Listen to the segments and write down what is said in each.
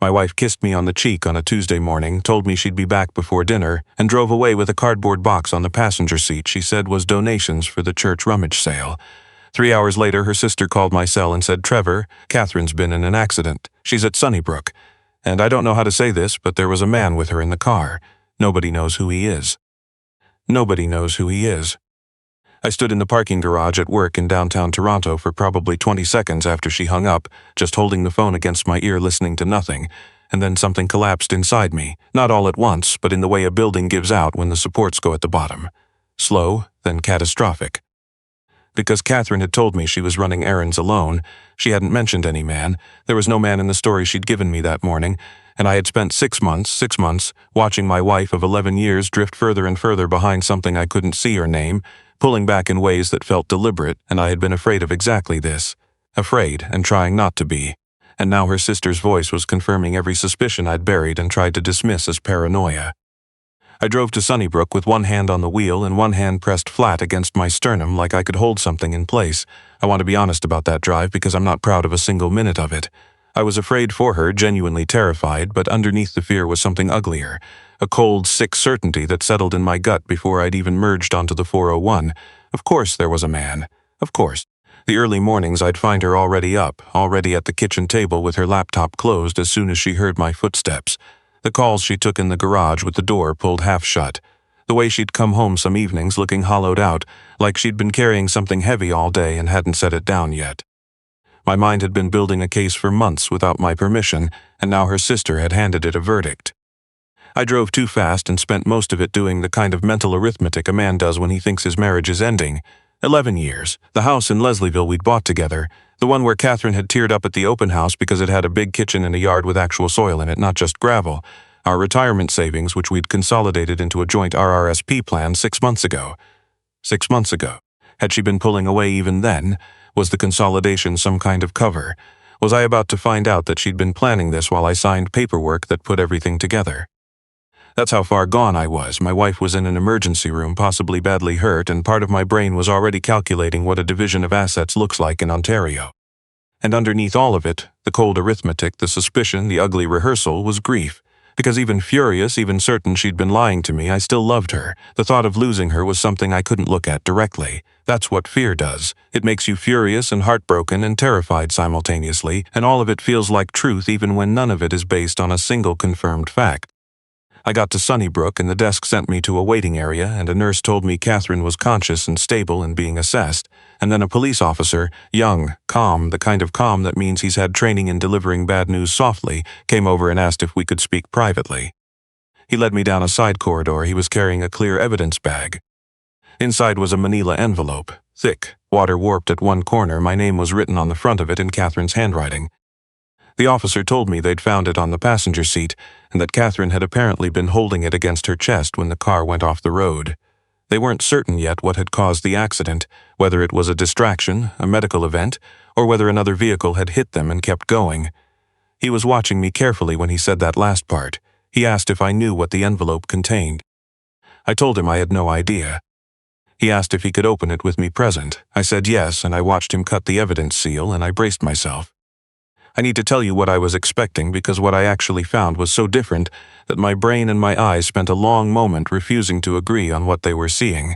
My wife kissed me on the cheek on a Tuesday morning, told me she'd be back before dinner, and drove away with a cardboard box on the passenger seat she said was donations for the church rummage sale. 3 hours later, her sister called my cell and said, "Trevor, Catherine's been in an accident. She's at Sunnybrook. And I don't know how to say this, but there was a man with her in the car. Nobody knows who he is." Nobody knows who he is. I stood in the parking garage at work in downtown Toronto for probably 20 seconds after she hung up, just holding the phone against my ear listening to nothing, and then something collapsed inside me, not all at once, but in the way a building gives out when the supports go at the bottom. Slow, then catastrophic. Because Catherine had told me she was running errands alone, she hadn't mentioned any man, there was no man in the story she'd given me that morning, and I had spent 6 months, watching my wife of 11 years drift further and further behind something I couldn't see or name, pulling back in ways that felt deliberate, and I had been afraid of exactly this. Afraid, and trying not to be. And now her sister's voice was confirming every suspicion I'd buried and tried to dismiss as paranoia. I drove to Sunnybrook with one hand on the wheel and one hand pressed flat against my sternum like I could hold something in place. I want to be honest about that drive because I'm not proud of a single minute of it. I was afraid for her, genuinely terrified, but underneath the fear was something uglier. A cold, sick certainty that settled in my gut before I'd even merged onto the 401. Of course there was a man. Of course. The early mornings I'd find her already up, already at the kitchen table with her laptop closed as soon as she heard my footsteps. The calls she took in the garage with the door pulled half shut. The way she'd come home some evenings looking hollowed out, like she'd been carrying something heavy all day and hadn't set it down yet. My mind had been building a case for months without my permission, and now her sister had handed it a verdict. I drove too fast and spent most of it doing the kind of mental arithmetic a man does when he thinks his marriage is ending. 11 years, the house in Leslieville we'd bought together, the one where Catherine had teared up at the open house because it had a big kitchen and a yard with actual soil in it, not just gravel, our retirement savings which we'd consolidated into a joint RRSP plan 6 months ago. 6 months ago. Had she been pulling away even then? Was the consolidation some kind of cover? Was I about to find out that she'd been planning this while I signed paperwork that put everything together? That's how far gone I was. My wife was in an emergency room, possibly badly hurt, and part of my brain was already calculating what a division of assets looks like in Ontario. And underneath all of it, the cold arithmetic, the suspicion, the ugly rehearsal, was grief. Because even furious, even certain she'd been lying to me, I still loved her. The thought of losing her was something I couldn't look at directly. That's what fear does. It makes you furious and heartbroken and terrified simultaneously, and all of it feels like truth even when none of it is based on a single confirmed fact. I got to Sunnybrook and the desk sent me to a waiting area and a nurse told me Catherine was conscious and stable and being assessed. And then a police officer, young, calm, the kind of calm that means he's had training in delivering bad news softly, came over and asked if we could speak privately. He led me down a side corridor. He was carrying a clear evidence bag. Inside was a manila envelope, thick, water-warped at one corner. My name was written on the front of it in Catherine's handwriting. The officer told me they'd found it on the passenger seat and that Catherine had apparently been holding it against her chest when the car went off the road. They weren't certain yet what had caused the accident, whether it was a distraction, a medical event, or whether another vehicle had hit them and kept going. He was watching me carefully when he said that last part. He asked if I knew what the envelope contained. I told him I had no idea. He asked if he could open it with me present. I said yes, and I watched him cut the evidence seal, and I braced myself. I need to tell you what I was expecting because what I actually found was so different that my brain and my eyes spent a long moment refusing to agree on what they were seeing.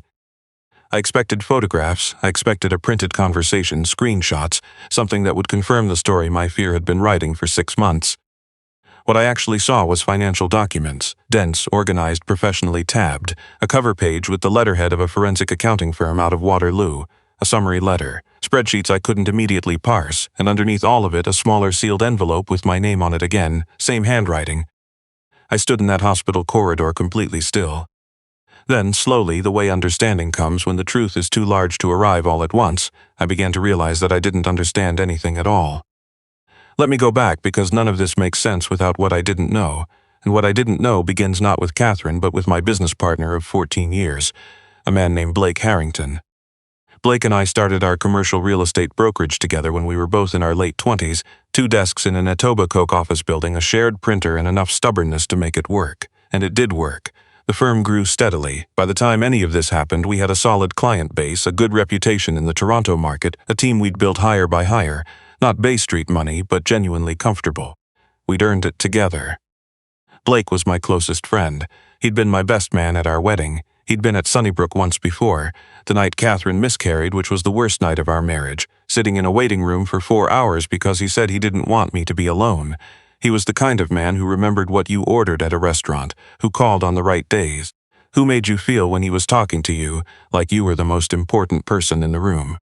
I expected photographs, I expected a printed conversation, screenshots, something that would confirm the story my fear had been writing for 6 months. What I actually saw was financial documents, dense, organized, professionally tabbed, a cover page with the letterhead of a forensic accounting firm out of Waterloo, a summary letter, spreadsheets I couldn't immediately parse, and underneath all of it a smaller sealed envelope with my name on it again, same handwriting. I stood in that hospital corridor completely still. Then, slowly, the way understanding comes when the truth is too large to arrive all at once, I began to realize that I didn't understand anything at all. Let me go back because none of this makes sense without what I didn't know, and what I didn't know begins not with Catherine but with my business partner of 14 years, a man named Blake Harrington. Blake and I started our commercial real estate brokerage together when we were both in our late 20s, 2 desks in an Etobicoke office building, a shared printer, and enough stubbornness to make it work. And it did work. The firm grew steadily. By the time any of this happened, we had a solid client base, a good reputation in the Toronto market, a team we'd built hire by hire, not Bay Street money, but genuinely comfortable. We'd earned it together. Blake was my closest friend. He'd been my best man at our wedding. He'd been at Sunnybrook once before, the night Catherine miscarried, which was the worst night of our marriage, sitting in a waiting room for 4 hours because he said he didn't want me to be alone. He was the kind of man who remembered what you ordered at a restaurant, who called on the right days, who made you feel when he was talking to you like you were the most important person in the room.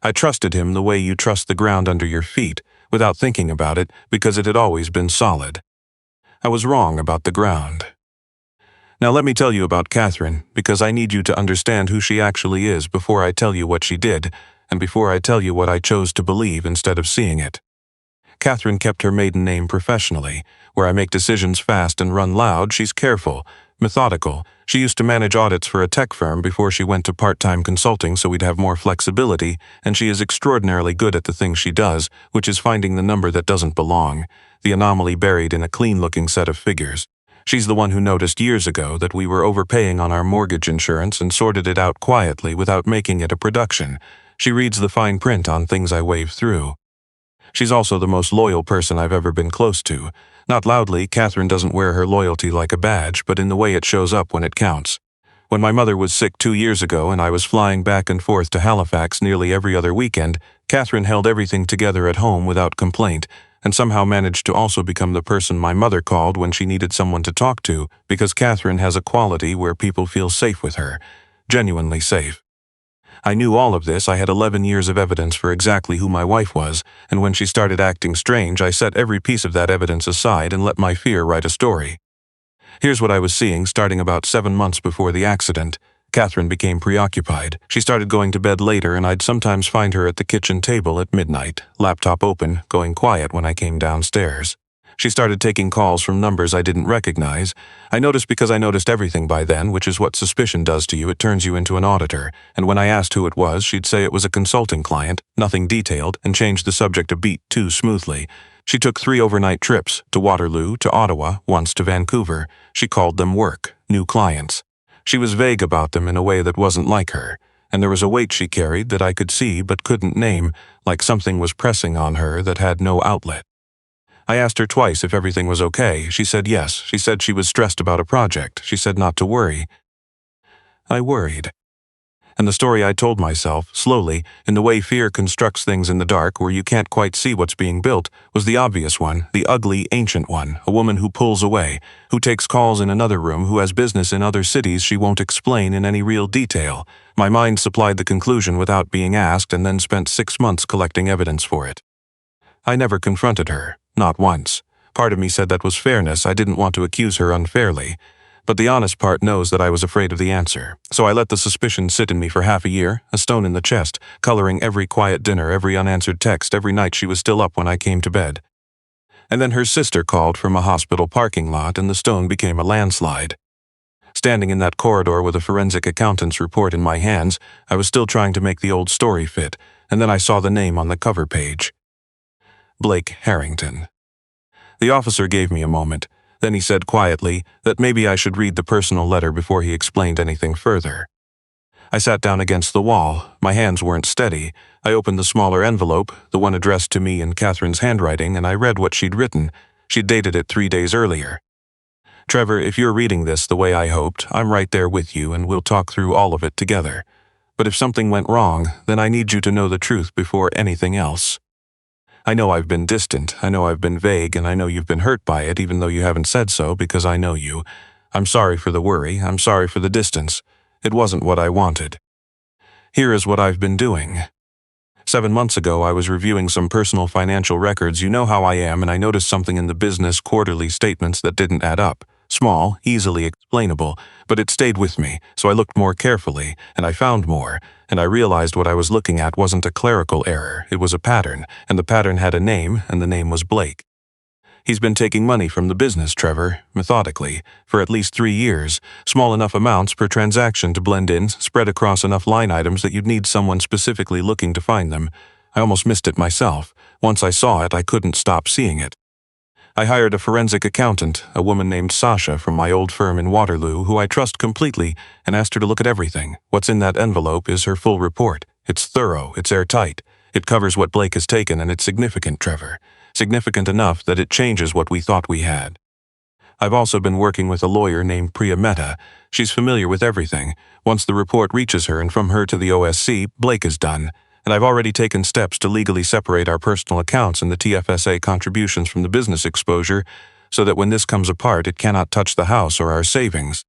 I trusted him the way you trust the ground under your feet, without thinking about it, because it had always been solid. I was wrong about the ground. Now let me tell you about Catherine, because I need you to understand who she actually is before I tell you what she did, and before I tell you what I chose to believe instead of seeing it. Catherine kept her maiden name professionally. Where I make decisions fast and run loud, she's careful, methodical. She used to manage audits for a tech firm before she went to part-time consulting so we'd have more flexibility, and she is extraordinarily good at the thing she does, which is finding the number that doesn't belong, the anomaly buried in a clean-looking set of figures. She's the one who noticed years ago that we were overpaying on our mortgage insurance and sorted it out quietly without making it a production. She reads the fine print on things I wave through. She's also the most loyal person I've ever been close to. Not loudly, Catherine doesn't wear her loyalty like a badge, but in the way it shows up when it counts. When my mother was sick 2 years ago and I was flying back and forth to Halifax nearly every other weekend, Catherine held everything together at home without complaint, and somehow managed to also become the person my mother called when she needed someone to talk to, because Catherine has a quality where people feel safe with her, genuinely safe. I knew all of this. I had 11 years of evidence for exactly who my wife was, and when she started acting strange, I set every piece of that evidence aside and let my fear write a story. Here's what I was seeing starting about 7 months before the accident. Catherine became preoccupied. She started going to bed later, and I'd sometimes find her at the kitchen table at midnight, laptop open, going quiet when I came downstairs. She started taking calls from numbers I didn't recognize. I noticed because I noticed everything by then, which is what suspicion does to you. It turns you into an auditor. And when I asked who it was, she'd say it was a consulting client, nothing detailed, and changed the subject a beat too smoothly. She took 3 overnight trips, to Waterloo, to Ottawa, once to Vancouver. She called them work, new clients. She was vague about them in a way that wasn't like her, and there was a weight she carried that I could see but couldn't name, like something was pressing on her that had no outlet. I asked her twice if everything was okay. She said yes. She said she was stressed about a project. She said not to worry. I worried. And the story I told myself, slowly, in the way fear constructs things in the dark where you can't quite see what's being built, was the obvious one, the ugly, ancient one, a woman who pulls away, who takes calls in another room, who has business in other cities she won't explain in any real detail. My mind supplied the conclusion without being asked and then spent 6 months collecting evidence for it. I never confronted her, not once. Part of me said that was fairness. I didn't want to accuse her unfairly. But the honest part knows that I was afraid of the answer. So I let the suspicion sit in me for half a year, a stone in the chest, coloring every quiet dinner, every unanswered text, every night she was still up when I came to bed. And then her sister called from a hospital parking lot, and the stone became a landslide. Standing in that corridor with a forensic accountant's report in my hands, I was still trying to make the old story fit, and then I saw the name on the cover page. Blake Harrington. The officer gave me a moment. Then he said quietly that maybe I should read the personal letter before he explained anything further. I sat down against the wall. My hands weren't steady. I opened the smaller envelope, the one addressed to me in Catherine's handwriting, and I read what she'd written. She'd dated it 3 days earlier. Trevor, if you're reading this the way I hoped, I'm right there with you, and we'll talk through all of it together. But if something went wrong, then I need you to know the truth before anything else. I know I've been distant, I know I've been vague, and I know you've been hurt by it even though you haven't said so because I know you. I'm sorry for the worry, I'm sorry for the distance. It wasn't what I wanted. Here is what I've been doing. 7 months ago I was reviewing some personal financial records. You know how I am, and I noticed something in the business quarterly statements that didn't add up. Small, easily explainable, but it stayed with me, so I looked more carefully, and I found more, and I realized what I was looking at wasn't a clerical error, it was a pattern, and the pattern had a name, and the name was Blake. He's been taking money from the business, Trevor, methodically, for at least 3 years, small enough amounts per transaction to blend in, spread across enough line items that you'd need someone specifically looking to find them. I almost missed it myself. Once I saw it, I couldn't stop seeing it. I hired a forensic accountant, a woman named Sasha from my old firm in Waterloo, who I trust completely, and asked her to look at everything. What's in that envelope is her full report. It's thorough, it's airtight. It covers what Blake has taken, and it's significant, Trevor. significant enough that it changes what we thought we had. I've also been working with a lawyer named Priya Mehta. She's familiar with everything. Once the report reaches her and from her to the OSC, Blake is done. And I've already taken steps to legally separate our personal accounts and the TFSA contributions from the business exposure so that when this comes apart, it cannot touch the house or our savings.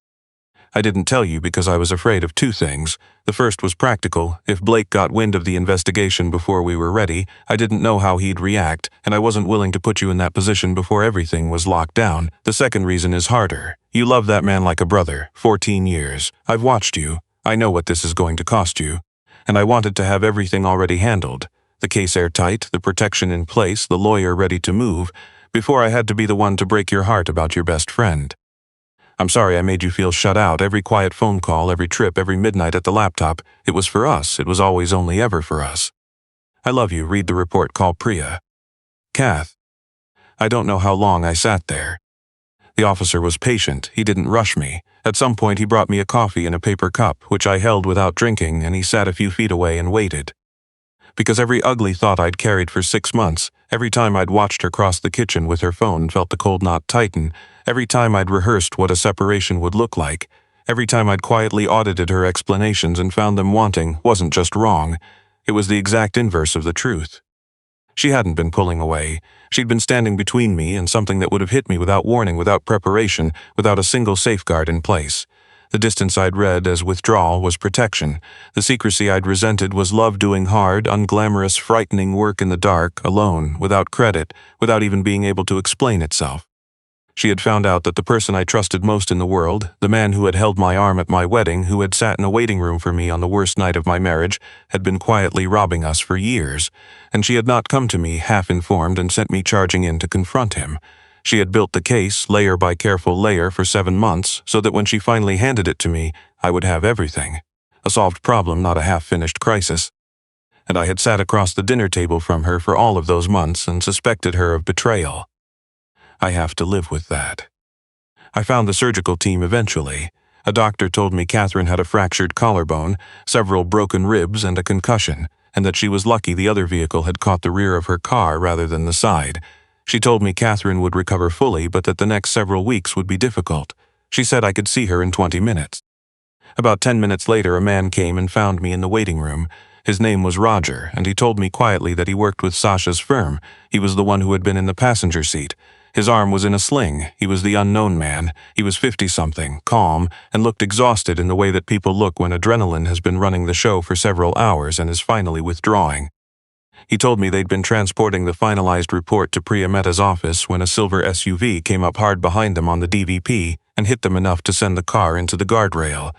I didn't tell you because I was afraid of two things. The first was practical. If Blake got wind of the investigation before we were ready, I didn't know how he'd react, and I wasn't willing to put you in that position before everything was locked down. The second reason is harder. You love that man like a brother. 14 years. I've watched you. I know what this is going to cost you. And I wanted to have everything already handled. The case airtight, the protection in place, the lawyer ready to move, before I had to be the one to break your heart about your best friend. I'm sorry I made you feel shut out. Every quiet phone call, every trip, every midnight at the laptop. It was for us. It was always only ever for us. I love you. Read the report. Call Priya. Kath. I don't know how long I sat there. The officer was patient. He didn't rush me. At some point he brought me a coffee in a paper cup, which I held without drinking, and he sat a few feet away and waited. Because every ugly thought I'd carried for 6 months, every time I'd watched her cross the kitchen with her phone and felt the cold knot tighten, every time I'd rehearsed what a separation would look like, every time I'd quietly audited her explanations and found them wanting, wasn't just wrong. It was the exact inverse of the truth. She hadn't been pulling away. She'd been standing between me and something that would have hit me without warning, without preparation, without a single safeguard in place. The distance I'd read as withdrawal was protection. The secrecy I'd resented was love doing hard, unglamorous, frightening work in the dark, alone, without credit, without even being able to explain itself. She had found out that the person I trusted most in the world, the man who had held my arm at my wedding, who had sat in a waiting room for me on the worst night of my marriage, had been quietly robbing us for years, and she had not come to me half-informed and sent me charging in to confront him. She had built the case, layer by careful layer, for 7 months, so that when she finally handed it to me, I would have everything. A solved problem, not a half-finished crisis. And I had sat across the dinner table from her for all of those months and suspected her of betrayal. I have to live with that. I found the surgical team eventually. A doctor told me Catherine had a fractured collarbone, several broken ribs, and a concussion, and that she was lucky the other vehicle had caught the rear of her car rather than the side. She told me Catherine would recover fully, but that the next several weeks would be difficult. She said I could see her in 20 minutes. About 10 minutes later, a man came and found me in the waiting room. His name was Roger, and he told me quietly that he worked with Sasha's firm. He was the one who had been in the passenger seat. His arm was in a sling. He was the unknown man. He was 50-something, calm, and looked exhausted in the way that people look when adrenaline has been running the show for several hours and is finally withdrawing. He told me they'd been transporting the finalized report to Priya Mehta's office when a silver SUV came up hard behind them on the DVP and hit them enough to send the car into the guardrail.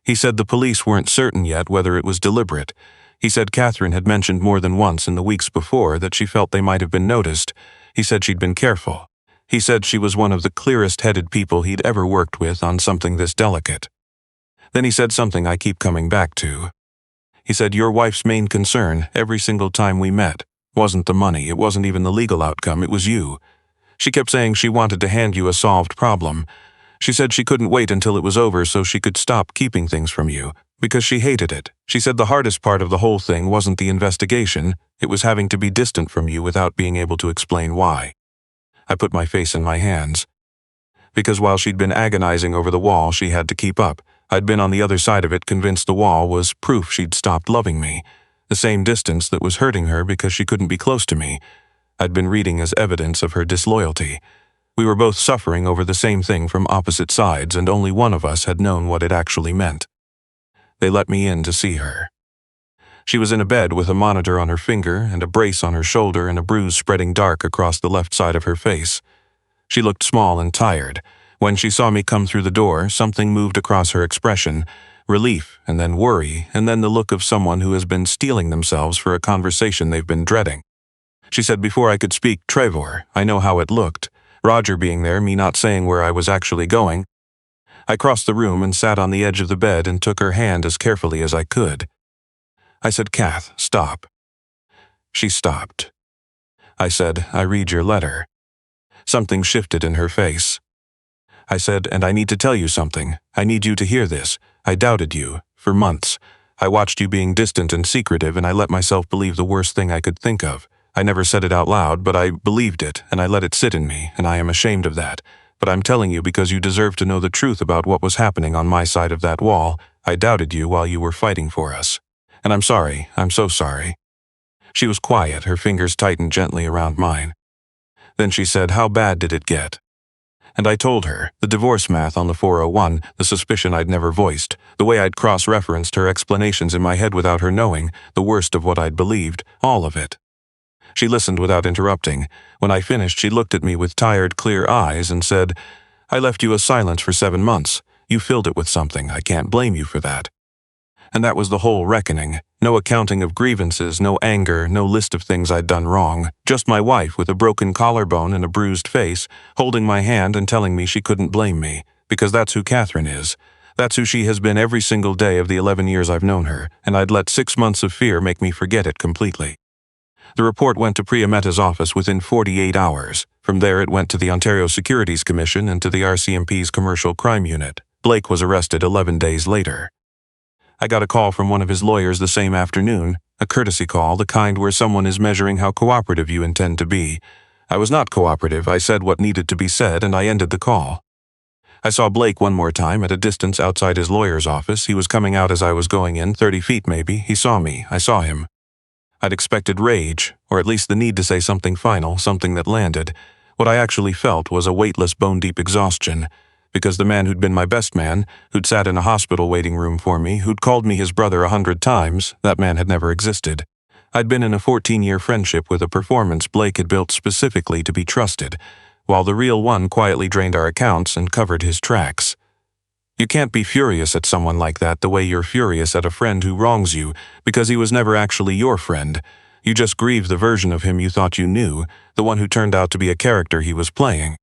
He said the police weren't certain yet whether it was deliberate. He said Catherine had mentioned more than once in the weeks before that she felt they might have been noticed. He said she'd been careful. He said she was one of the clearest-headed people he'd ever worked with on something this delicate. Then he said something I keep coming back to. He said your wife's main concern, every single time we met, wasn't the money, it wasn't even the legal outcome, it was you. She kept saying she wanted to hand you a solved problem. She said she couldn't wait until it was over so she could stop keeping things from you, because she hated it. She said the hardest part of the whole thing wasn't the investigation, it was having to be distant from you without being able to explain why. I put my face in my hands. Because while she'd been agonizing over the wall she had to keep up, I'd been on the other side of it, convinced the wall was proof she'd stopped loving me, the same distance that was hurting her because she couldn't be close to me. I'd been reading as evidence of her disloyalty. We were both suffering over the same thing from opposite sides, and only one of us had known what it actually meant. They let me in to see her. She was in a bed with a monitor on her finger and a brace on her shoulder and a bruise spreading dark across the left side of her face. She looked small and tired. When she saw me come through the door, something moved across her expression, relief, and then worry, and then the look of someone who has been steeling themselves for a conversation they've been dreading. She said before I could speak, Trevor, I know how it looked. Roger being there, me not saying where I was actually going. I crossed the room and sat on the edge of the bed and took her hand as carefully as I could. I said, Kath, stop. She stopped. I said, I read your letter. Something shifted in her face. I said, and I need to tell you something. I need you to hear this. I doubted you, for months. I watched you being distant and secretive, and I let myself believe the worst thing I could think of, I never said it out loud, but I believed it, and I let it sit in me, and I am ashamed of that. But I'm telling you because you deserve to know the truth about what was happening on my side of that wall. I doubted you while you were fighting for us. And I'm sorry, I'm so sorry." She was quiet, her fingers tightened gently around mine. Then she said, "How bad did it get?" And I told her, the divorce math on the 401, the suspicion I'd never voiced, the way I'd cross-referenced her explanations in my head without her knowing, the worst of what I'd believed, all of it. She listened without interrupting. When I finished, she looked at me with tired, clear eyes and said, "I left you a silence for 7 months. You filled it with something. I can't blame you for that." And that was the whole reckoning. No accounting of grievances, no anger, no list of things I'd done wrong. Just my wife with a broken collarbone and a bruised face, holding my hand and telling me she couldn't blame me, because that's who Catherine is. That's who she has been every single day of the 11 years I've known her, and I'd let 6 months of fear make me forget it completely. The report went to Priya Mehta's office within 48 hours. From there it went to the Ontario Securities Commission and to the RCMP's Commercial Crime Unit. Blake was arrested 11 days later. I got a call from one of his lawyers the same afternoon, a courtesy call, the kind where someone is measuring how cooperative you intend to be. I was not cooperative. I said what needed to be said, and I ended the call. I saw Blake one more time at a distance outside his lawyer's office. He was coming out as I was going in, 30 feet maybe. He saw me. I saw him. I'd expected rage, or at least the need to say something final, something that landed. What I actually felt was a weightless, bone-deep exhaustion. Because the man who'd been my best man, who'd sat in a hospital waiting room for me, who'd called me his brother 100 times, that man had never existed. I'd been in a 14-year friendship with a performance Blake had built specifically to be trusted, while the real one quietly drained our accounts and covered his tracks. You can't be furious at someone like that the way you're furious at a friend who wrongs you, because he was never actually your friend. You just grieve the version of him you thought you knew, the one who turned out to be a character he was playing.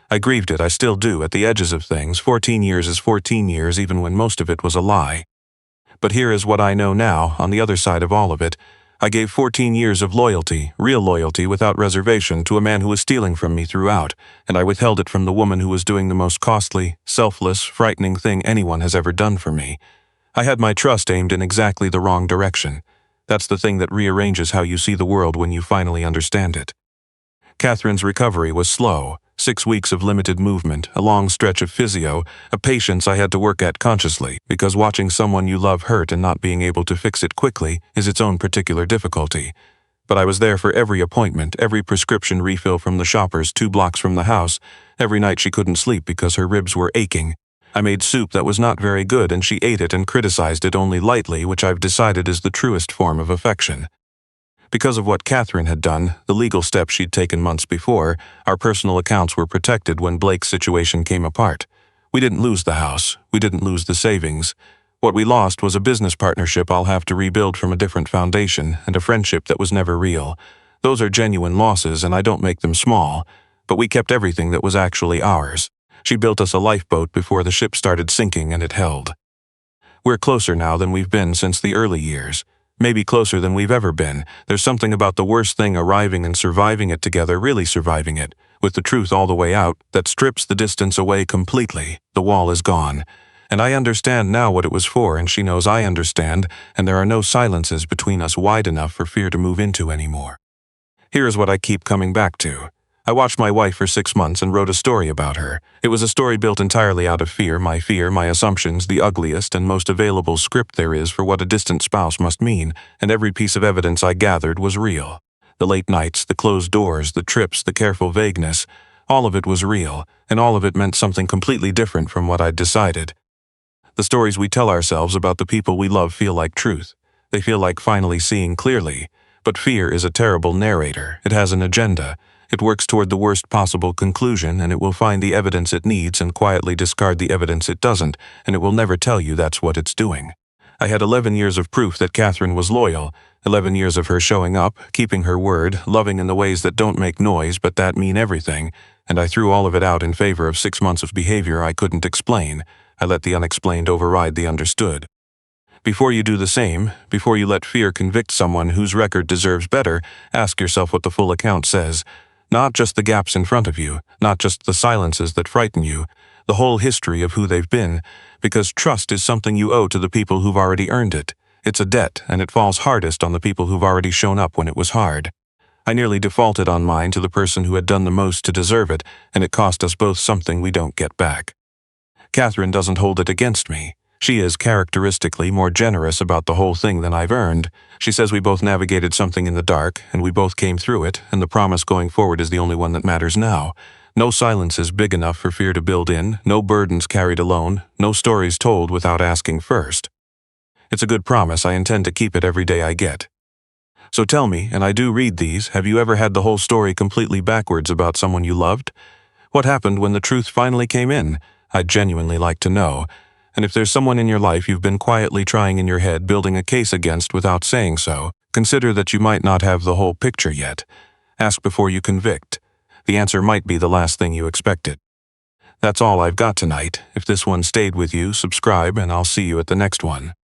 I grieved it, I still do, at the edges of things. 14 years is 14 years, even when most of it was a lie. But here is what I know now, on the other side of all of it. I gave 14 years of loyalty, real loyalty without reservation, to a man who was stealing from me throughout, and I withheld it from the woman who was doing the most costly, selfless, frightening thing anyone has ever done for me. I had my trust aimed in exactly the wrong direction. That's the thing that rearranges how you see the world when you finally understand it. Catherine's recovery was slow. 6 weeks of limited movement, a long stretch of physio, a patience I had to work at consciously, because watching someone you love hurt and not being able to fix it quickly is its own particular difficulty. But I was there for every appointment, every prescription refill from the shoppers 2 blocks from the house. Every night she couldn't sleep because her ribs were aching. I made soup that was not very good and she ate it and criticized it only lightly, which I've decided is the truest form of affection. Because of what Catherine had done, the legal steps she'd taken months before, our personal accounts were protected when Blake's situation came apart. We didn't lose the house. We didn't lose the savings. What we lost was a business partnership I'll have to rebuild from a different foundation, and a friendship that was never real. Those are genuine losses, and I don't make them small. But we kept everything that was actually ours. She built us a lifeboat before the ship started sinking, and it held. We're closer now than we've been since the early years. Maybe closer than we've ever been. There's something about the worst thing arriving and surviving it together, really surviving it, with the truth all the way out, that strips the distance away completely. The wall is gone. And I understand now what it was for, and she knows I understand, and there are no silences between us wide enough for fear to move into anymore. Here's what I keep coming back to. I watched my wife for 6 months and wrote a story about her. It was a story built entirely out of fear, my assumptions, the ugliest and most available script there is for what a distant spouse must mean, and every piece of evidence I gathered was real. The late nights, the closed doors, the trips, the careful vagueness, all of it was real, and all of it meant something completely different from what I'd decided. The stories we tell ourselves about the people we love feel like truth. They feel like finally seeing clearly. But fear is a terrible narrator. It has an agenda. It works toward the worst possible conclusion, and it will find the evidence it needs and quietly discard the evidence it doesn't, and it will never tell you that's what it's doing. I had 11 years of proof that Catherine was loyal, 11 years of her showing up, keeping her word, loving in the ways that don't make noise but that mean everything, and I threw all of it out in favor of 6 months of behavior I couldn't explain. I let the unexplained override the understood. Before you do the same, before you let fear convict someone whose record deserves better, ask yourself what the full account says. Not just the gaps in front of you, not just the silences that frighten you, the whole history of who they've been, because trust is something you owe to the people who've already earned it. It's a debt, and it falls hardest on the people who've already shown up when it was hard. I nearly defaulted on mine to the person who had done the most to deserve it, and it cost us both something we don't get back. Catherine doesn't hold it against me. She is characteristically more generous about the whole thing than I've earned. She says we both navigated something in the dark, and we both came through it, and the promise going forward is the only one that matters now. No silence is big enough for fear to build in, no burdens carried alone, no stories told without asking first. It's a good promise. I intend to keep it every day I get. So tell me, and I do read these, have you ever had the whole story completely backwards about someone you loved? What happened when the truth finally came in? I'd genuinely like to know. And if there's someone in your life you've been quietly trying in your head, building a case against without saying so, consider that you might not have the whole picture yet. Ask before you convict. The answer might be the last thing you expected. That's all I've got tonight. If this one stayed with you, subscribe and I'll see you at the next one.